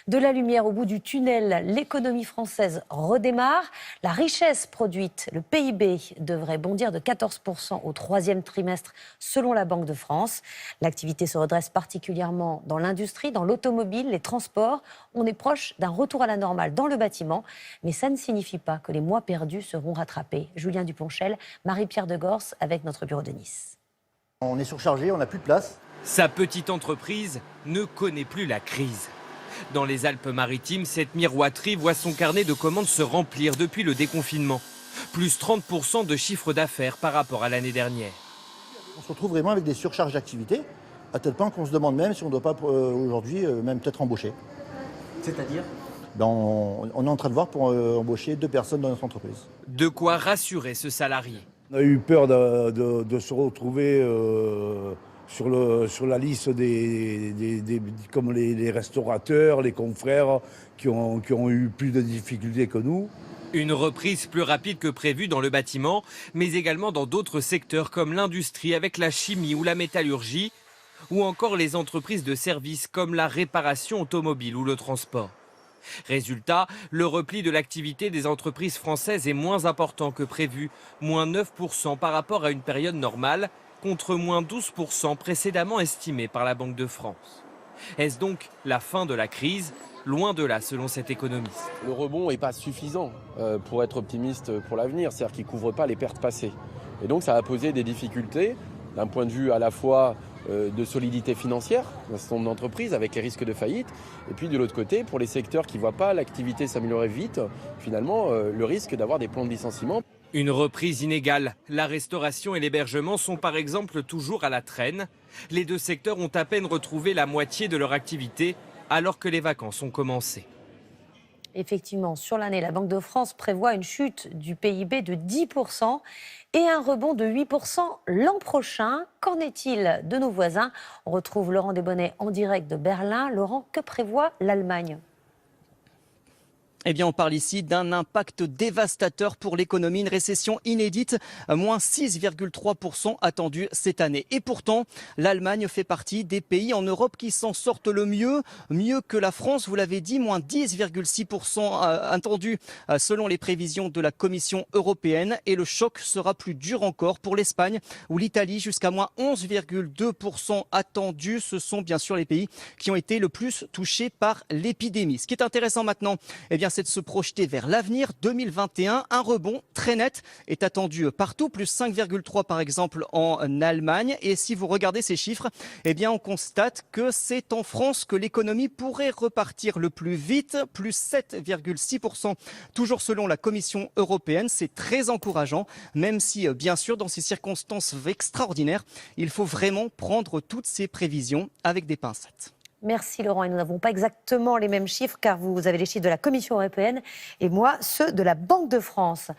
De la lumière au bout du tunnel, l'économie française redémarre. La richesse produite, le PIB, devrait bondir de 14% au troisième trimestre selon la Banque de France. L'activité se redresse particulièrement dans l'industrie, dans l'automobile, les transports. On est proche d'un retour à la normale dans le bâtiment, mais ça ne signifie pas que les mois perdus seront rattrapés. Julien Duponchel, Marie-Pierre de Gors avec notre bureau de Nice. On est surchargé, on n'a plus de place. Sa petite entreprise ne connaît plus la crise. Dans les Alpes-Maritimes, cette miroiterie voit son carnet de commandes se remplir depuis le déconfinement. Plus 30% de chiffre d'affaires par rapport à l'année dernière. On se retrouve vraiment avec des surcharges d'activité, à tel point qu'on se demande même si on ne doit pas aujourd'hui même peut-être embaucher. C'est-à-dire ? On est en train de voir pour embaucher 2 personnes dans notre entreprise. De quoi rassurer ce salarié. On a eu peur de se retrouver sur la liste comme les restaurateurs, les confrères qui ont eu plus de difficultés que nous. Une reprise plus rapide que prévu dans le bâtiment, mais également dans d'autres secteurs comme l'industrie avec la chimie ou la métallurgie, ou encore les entreprises de services comme la réparation automobile ou le transport. Résultat, le repli de l'activité des entreprises françaises est moins important que prévu, moins 9% par rapport à une période normale, contre moins 12% précédemment estimé par la Banque de France. Est-ce donc la fin de la crise ? Loin de là, selon cet économiste. Le rebond n'est pas suffisant pour être optimiste pour l'avenir, c'est-à-dire qu'il ne couvre pas les pertes passées. Et donc ça va poser des difficultés d'un point de vue à la fois de solidité financière d'un certain nombre d'entreprises avec les risques de faillite, et puis de l'autre côté, pour les secteurs qui ne voient pas l'activité s'améliorer vite, finalement le risque d'avoir des plans de licenciement. Une reprise inégale. La restauration et l'hébergement sont par exemple toujours à la traîne. Les deux secteurs ont à peine retrouvé la moitié de leur activité alors que les vacances ont commencé. Effectivement, sur l'année, la Banque de France prévoit une chute du PIB de 10% et un rebond de 8% l'an prochain. Qu'en est-il de nos voisins ? On retrouve Laurent Desbonnets en direct de Berlin. Laurent, que prévoit l'Allemagne ? Eh bien, on parle ici d'un impact dévastateur pour l'économie, une récession inédite, moins 6,3% attendu cette année. Et pourtant, l'Allemagne fait partie des pays en Europe qui s'en sortent le mieux que la France. Vous l'avez dit, moins 10,6% attendu selon les prévisions de la Commission européenne. Et le choc sera plus dur encore pour l'Espagne ou l'Italie, jusqu'à moins 11,2% attendu. Ce sont bien sûr les pays qui ont été le plus touchés par l'épidémie. Ce qui est intéressant maintenant, eh bien, c'est de se projeter vers l'avenir 2021. Un rebond très net est attendu partout, plus 5,3 par exemple en Allemagne. Et si vous regardez ces chiffres, eh bien, on constate que c'est en France que l'économie pourrait repartir le plus vite, plus 7,6%. Toujours selon la Commission européenne, c'est très encourageant, même si, bien sûr, dans ces circonstances extraordinaires, il faut vraiment prendre toutes ces prévisions avec des pincettes. Merci Laurent, et nous n'avons pas exactement les mêmes chiffres car vous avez les chiffres de la Commission européenne et moi ceux de la Banque de France.